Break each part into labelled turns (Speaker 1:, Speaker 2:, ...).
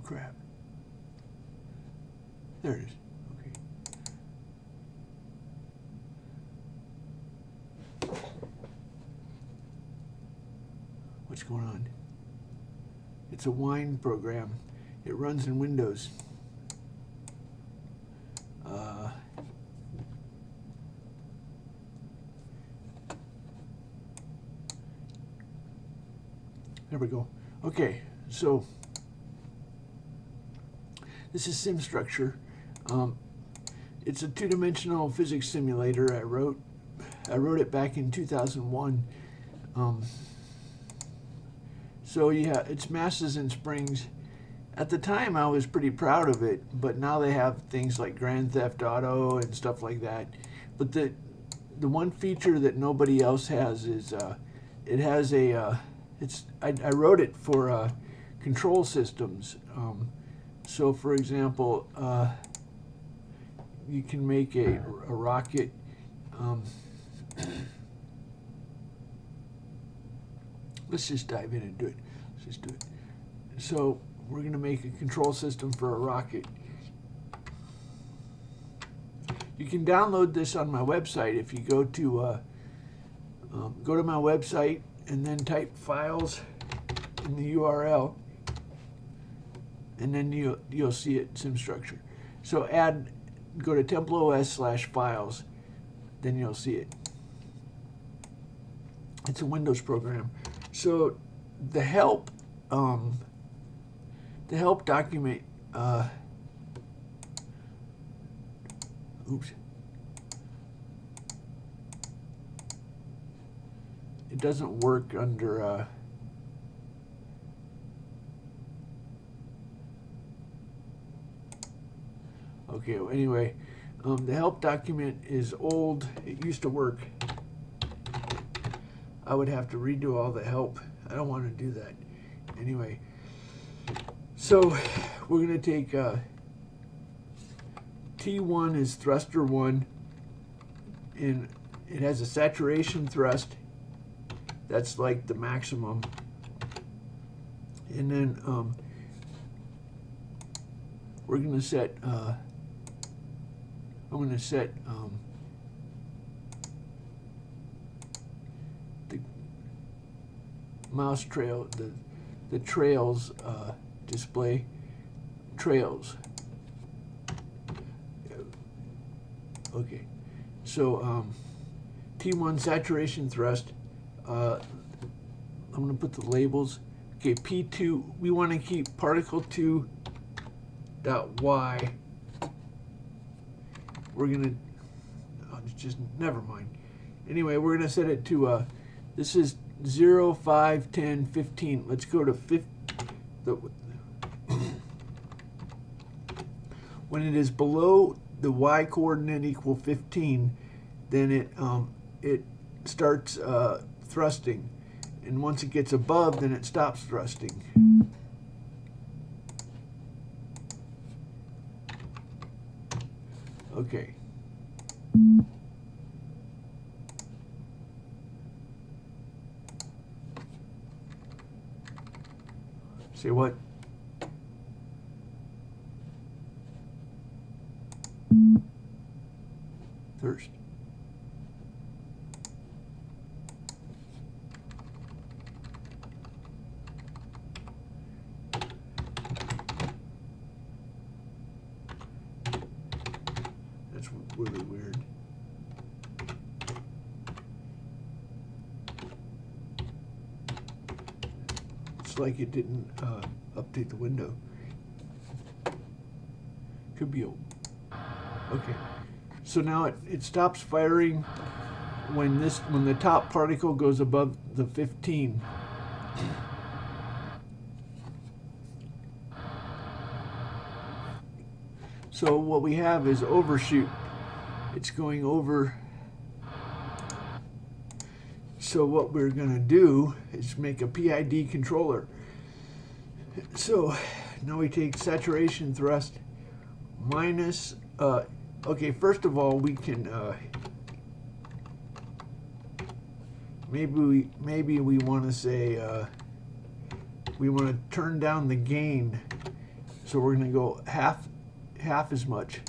Speaker 1: crap. There it is. Okay. What's going on? It's a wine program. It runs in Windows. There we go. Okay, so this is SimStructure. It's a two-dimensional physics simulator I wrote it back in 2001. So yeah, it's masses and springs. At the time, I was pretty proud of it, but now they have things like Grand Theft Auto and stuff like that. But the one feature that nobody else has is it has a I wrote it for control systems. So for example, you can make a rocket. Let's just dive in and do it. Let's just do it. So we're going to make a control system for a rocket. You can download this on my website if you go to my website and then type files in the URL, and then you'll see it, SimStructure. So go to TempleOS/files, then you'll see it. It's a Windows program. So the help document, oops. It doesn't work under okay, well, anyway, the help document is old. It used to work. I would have to redo all the help. I don't want to do that. Anyway, so we're going to take T1 is thruster 1, and it has a saturation thrust. That's like the maximum. And then we're going to set, I'm going to set the mouse trail, the trails display trails. Okay, so T1 saturation thrust. I'm going to put the labels. Okay, P2, we want to keep particle 2 dot Y. We're going to, just never mind. Anyway, we're going to set it to, this is 0, 5, 10, 15. Let's go to 50. When it is below the Y coordinate equal 15, then it starts thrusting, and once it gets above, then it stops thrusting. Okay. Say what? Thirst. That's really weird. It's like it didn't update the window. Could be old. Okay. So now it stops firing when the top particle goes above the 15. So what we have is overshoot. It's going over. So what we're going to do is make a PID controller. So now we take saturation thrust minus, okay, first of all, we can, maybe we want to say, we want to turn down the gain So we're going to go half as much.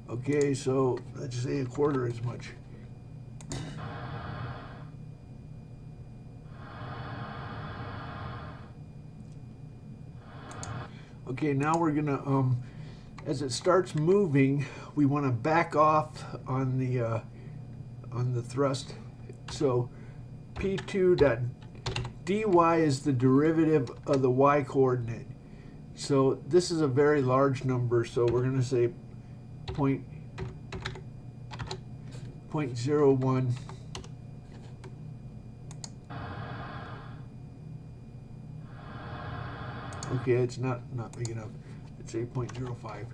Speaker 1: Okay, so let's say a quarter as much. Okay, now we're gonna, as it starts moving, we want to back off on the thrust. So P2.dy is the derivative of the y coordinate. So this is a very large number, so we're going to say 0.01. Okay, it's not big enough. Let's say 0.05.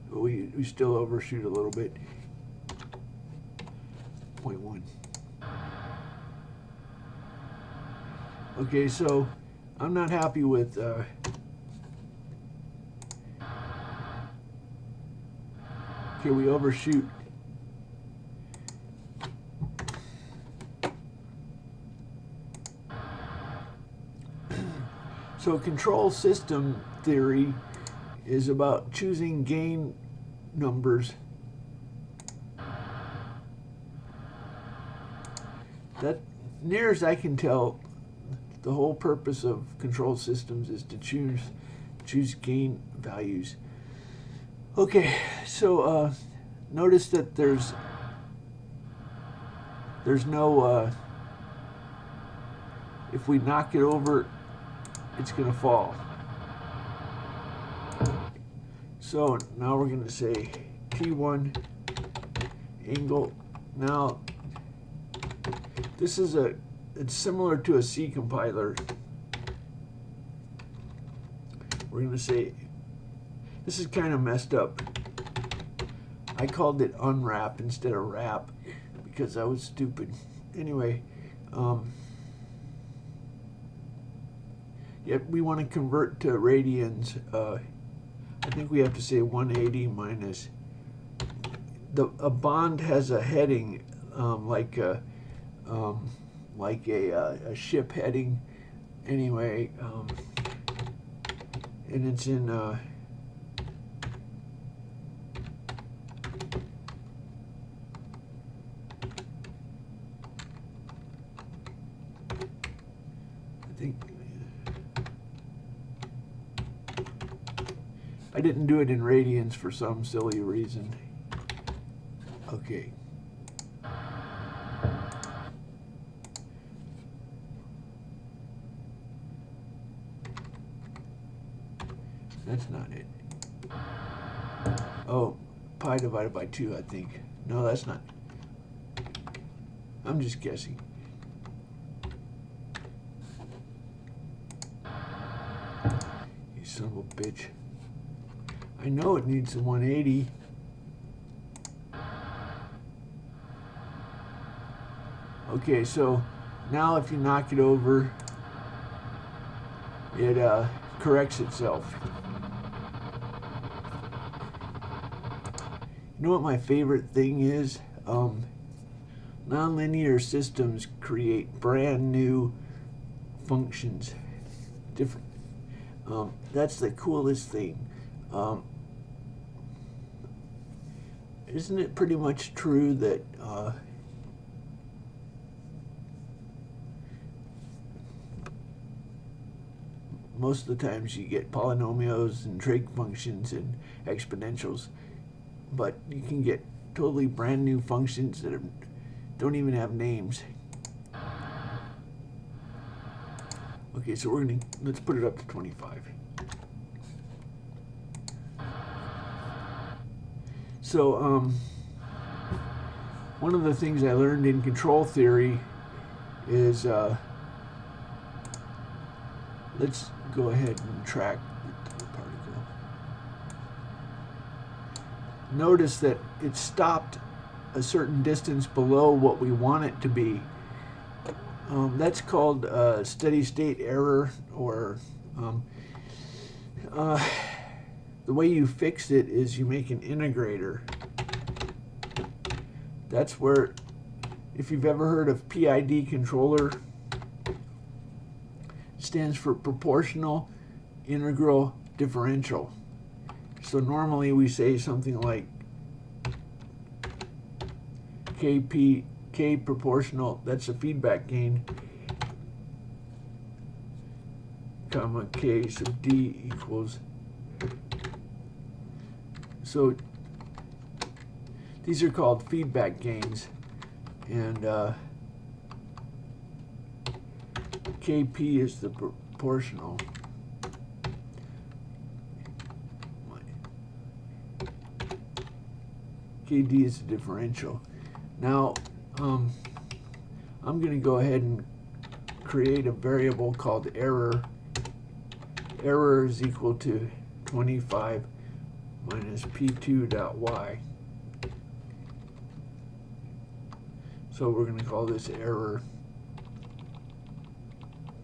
Speaker 1: But we still overshoot a little bit. 0.1. Okay, so I'm not happy with okay, we overshoot. So control system theory is about choosing gain numbers that, near as I can tell, the whole purpose of control systems is to choose gain values. Okay, so notice that there's no if we knock it over, it's going to fall. So now we're going to say T1 angle. Now this is it's similar to a C compiler. We're going to say, this is kind of messed up. I called it unwrap instead of wrap because I was stupid. Anyway, yeah, we want to convert to radians. I think we have to say 180 minus. A bond has a heading like a ship heading. Anyway, and it's in I think I didn't do it in radians for some silly reason. Okay. That's not it. Oh, pi divided by 2, I think. No, that's not. I'm just guessing. You son of a bitch. I know it needs a 180. Okay, so now if you knock it over, it corrects itself. You know what my favorite thing is? Nonlinear systems create brand new functions. Different. That's the coolest thing. Isn't it pretty much true that most of the times you get polynomials and trig functions and exponentials, but you can get totally brand new functions that don't even have names. Okay, so let's put it up to 25. So one of the things I learned in control theory is let's go ahead and track the particle. Notice that it stopped a certain distance below what we want it to be. That's called steady state error, or the way you fix it is you make an integrator. That's where, if you've ever heard of PID controller, it stands for proportional integral differential. So normally we say something like K proportional, that's the feedback gain, comma K sub D equals. So these are called feedback gains, and Kp is the proportional. Kd is the differential. Now, I'm going to go ahead and create a variable called error. Error is equal to 25 minus p2.y. So we're going to call this error.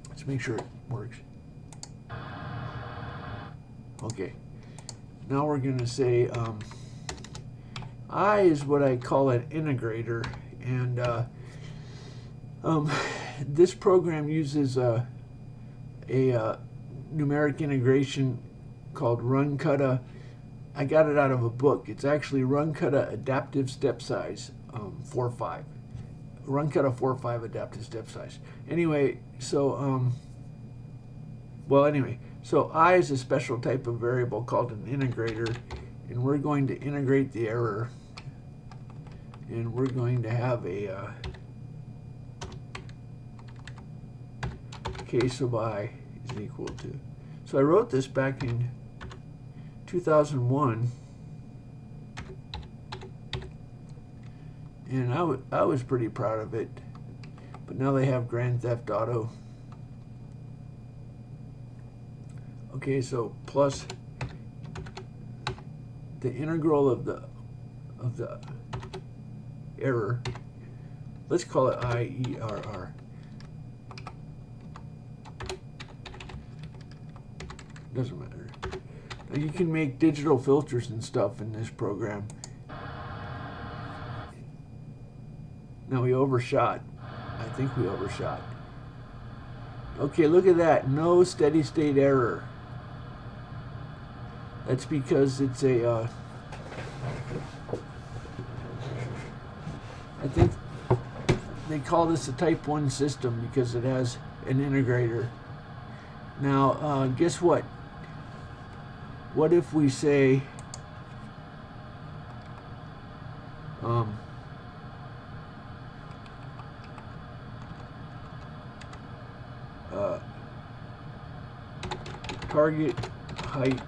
Speaker 1: Let's make sure it works. Okay. Now we're going to say I is what I call an integrator, and this program uses a numeric integration called RunCutta. I got it out of a book. It's actually RunCutta Adaptive Step Size 4.5. RunCutta 4.5 Adaptive Step Size. Anyway, so so I is a special type of variable called an integrator, and we're going to integrate the error, and we're going to have a K sub I is equal to. So I wrote this back in 2001, and I was pretty proud of it, but now they have Grand Theft Auto. Okay, so plus the integral of the error, let's call it IERR. Doesn't matter. Now you can make digital filters and stuff in this program. Now we overshot. I think we overshot. Okay, look at that. No steady state error. That's because it's a I think they call this a type 1 system because it has an integrator. Now, guess what? What if we say target height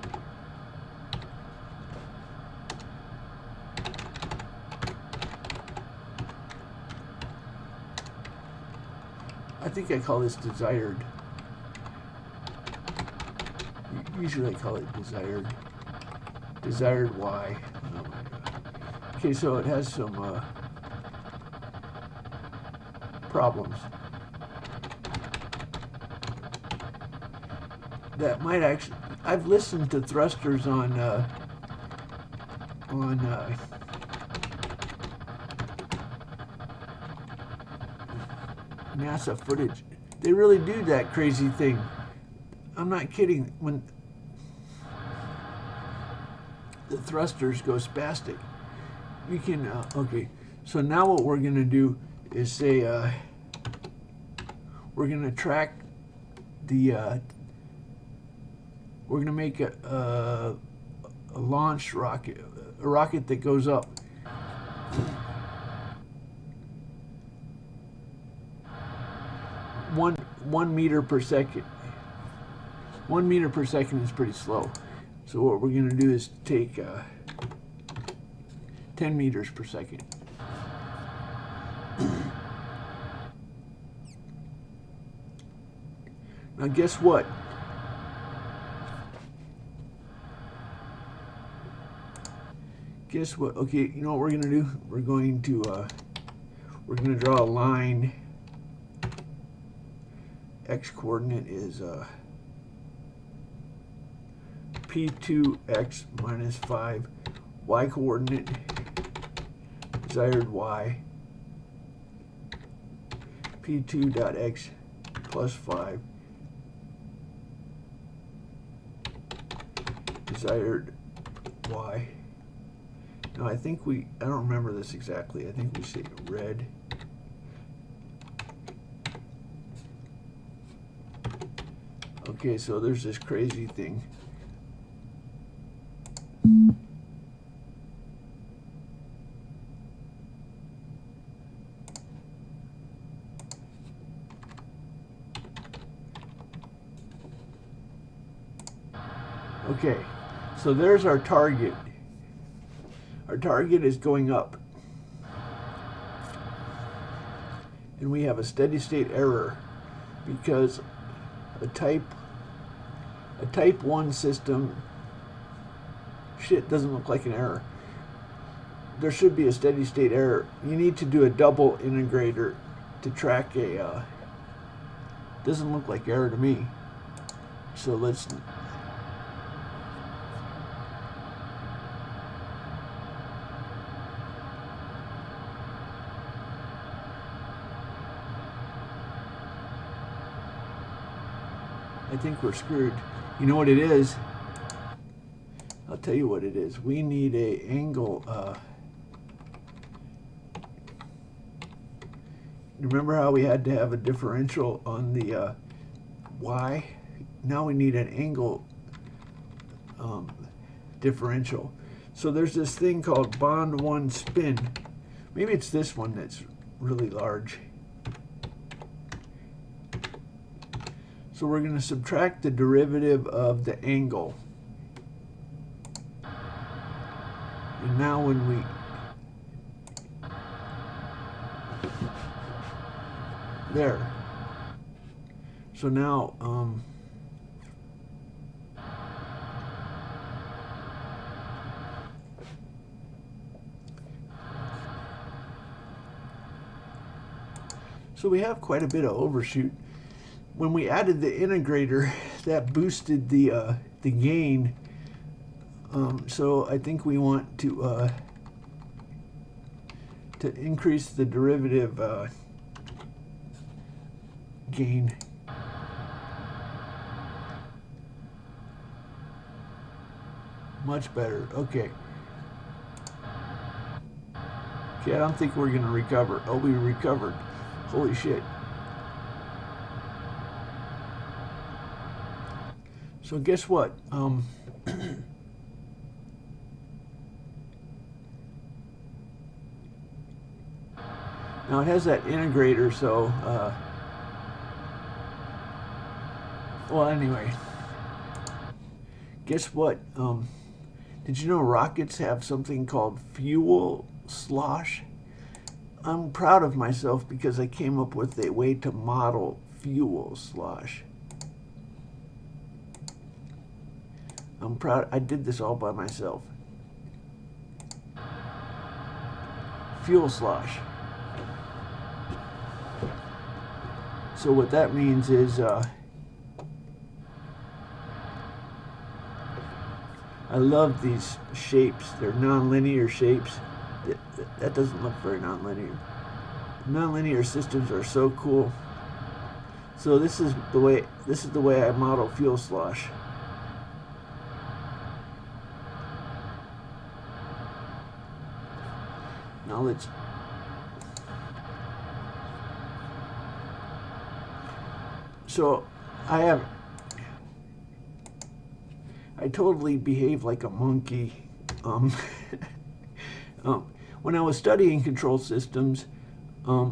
Speaker 1: I think I call this desired. Usually I call it desired. Desired Y. Oh my God. Okay, so it has some problems. That might actually, I've listened to thrusters on NASA footage. They really do that crazy thing. I'm not kidding. When the thrusters go spastic, you can, okay, so now what we're going to do is say, we're going to track the, we're going to make a launch rocket, a rocket that goes up. One meter per second. 1 meter per second is pretty slow. So what we're going to do is take 10 meters per second. Now guess what? Guess what? Okay, you know what we're going to do? We're going to draw a line. X coordinate is P2x minus 5, y coordinate, desired y, P2 dot x plus 5, desired y. Now I don't remember this exactly. I think we say red. Okay, so there's this crazy thing. Okay, so there's our target. Our target is going up. And we have a steady state error because a type 1 system, shit, doesn't look like an error. There should be a steady state error. You need to do a double integrator to track a, doesn't look like error to me. So let's, I think we're screwed. You know what it is? I'll tell you what it is. We need a angle. Remember how we had to have a differential on the y? Now we need an angle differential. So there's this thing called bond 1 spin. Maybe it's this one that's really large. So we're going to subtract the derivative of the angle. And now when we there. So now so we have quite a bit of overshoot. When we added the integrator, that boosted the gain. So I think we want to increase the derivative gain. Much better. Okay. Okay, I don't think we're going to recover. Oh, we recovered. Holy shit. So guess what? Now it has that integrator, so well, anyway, guess what? Did you know rockets have something called fuel slosh? I'm proud of myself because I came up with a way to model fuel slosh. I'm proud. I did this all by myself. Fuel slosh. So what that means is I love these shapes. They're nonlinear shapes. That doesn't look very nonlinear. Nonlinear systems are so cool. So this is the way I model fuel slosh. Now let's I totally behave like a monkey. When I was studying control systems, I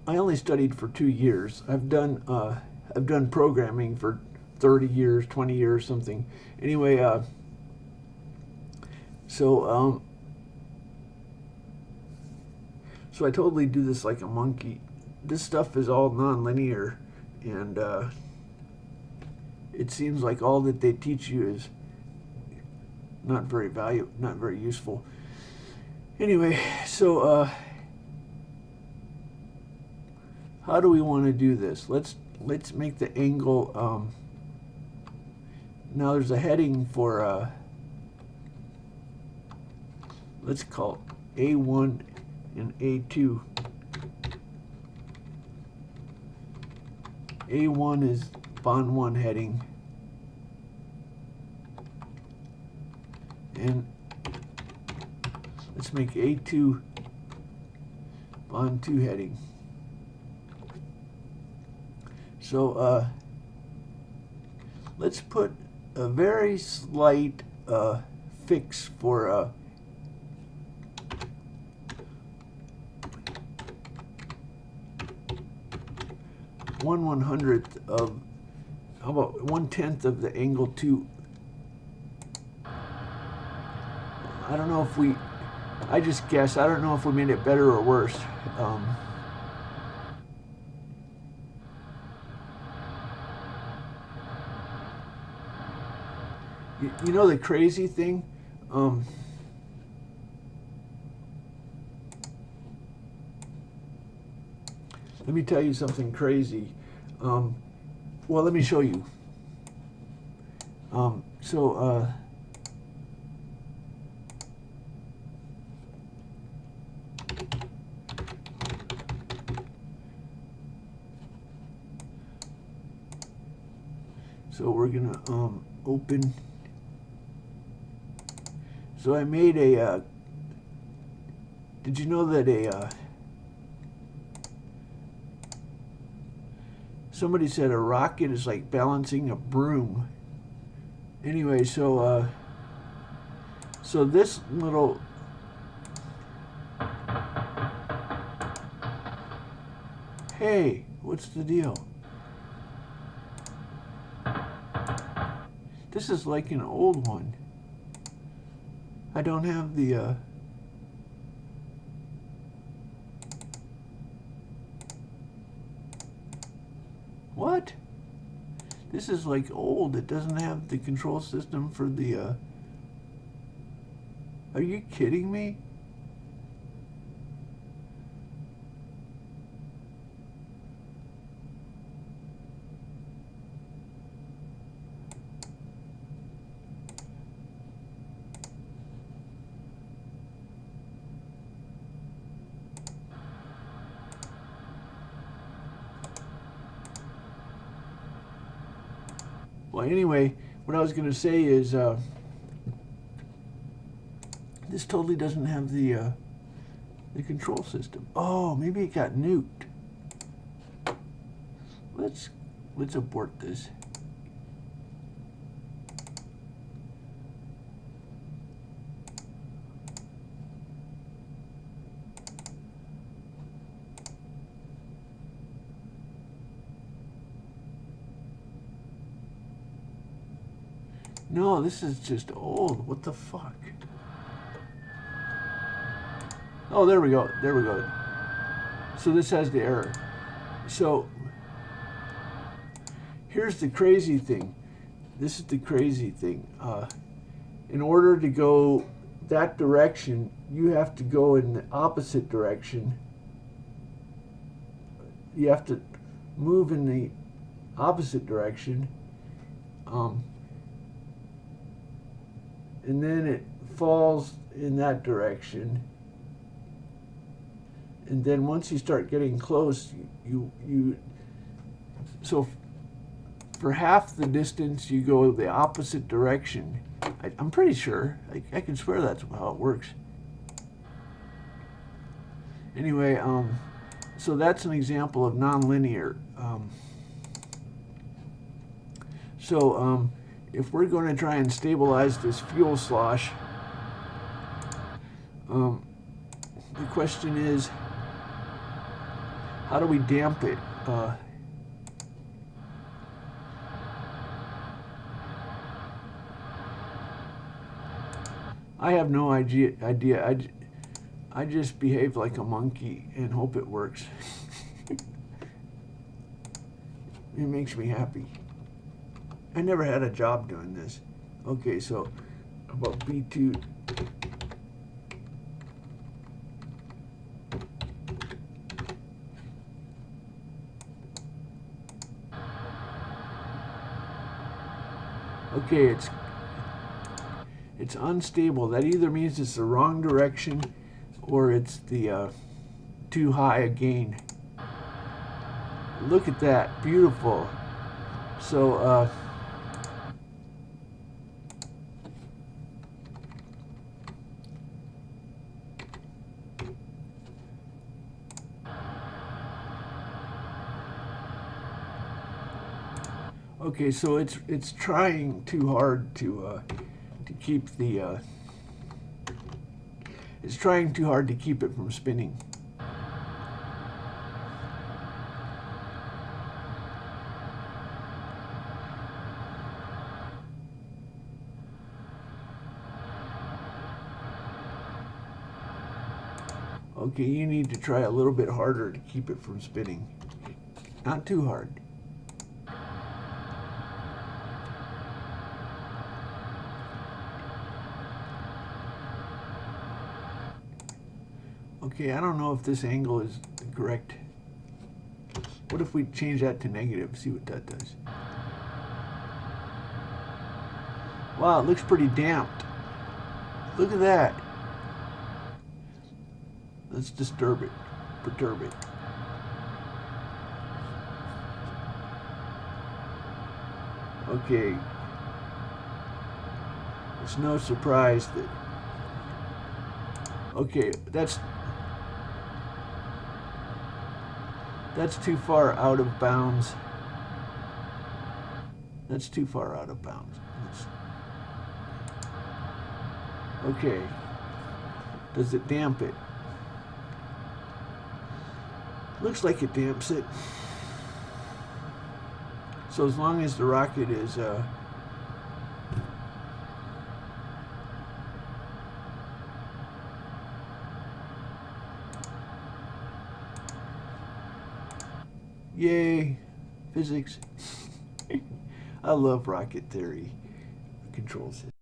Speaker 1: only studied for 2 years. I've done programming for 30 years, 20 years, something. Anyway, so I totally do this like a monkey. This stuff is all non-linear, and it seems like all that they teach you is not very useful. Anyway, so how do we want to do this? Let's make the angle now there's a heading for, let's call it A1 and A2. A1 is bond 1 heading, and let's make A2 bond 2 heading. So let's put a very slight fix for 1/100th of, how about 1/10 of the angle 2. I don't know if we, I just guess, I don't know if we made it better or worse. You know the crazy thing? Let me tell you something crazy. Well, let me show you. So we're gonna open. So I made a. Did you know that somebody said a rocket is like balancing a broom? Anyway, so so this little. Hey, what's the deal? This is like an old one. I don't have the what? This is like old. It doesn't have the control system for the Are you kidding me? Well, anyway, what I was going to say is this totally doesn't have the control system. Oh, maybe it got nuked. Let's abort this. No, this is just old. What the fuck? Oh, there we go. There we go. So this has the error. So here's the crazy thing. This is the crazy thing. In order to go that direction, you have to go in the opposite direction. You have to move in the opposite direction. And then it falls in that direction. And then once you start getting close, so for half the distance you go the opposite direction. I'm pretty sure. I can swear that's how it works. Anyway, so that's an example of nonlinear. If we're going to try and stabilize this fuel slosh, the question is, how do we damp it? I have no idea. I just behave like a monkey and hope it works. It makes me happy. I never had a job doing this. Okay, so about B2. Okay, it's unstable. That either means it's the wrong direction or it's the too high a gain. Look at that, beautiful. So okay, so it's trying too hard to keep the it's trying too hard to keep it from spinning. Okay, you need to try a little bit harder to keep it from spinning. Not too hard. Okay, I don't know if this angle is correct. What if we change that to negative? See what that does. Wow, it looks pretty damped. Look at that. Let's disturb it, perturb it. Okay. It's no surprise that... Okay, that's too far out of bounds. That's too far out of bounds. Okay. Does it damp it? Looks like it damps it. So as long as the rocket is yay, physics. I love rocket theory control systems.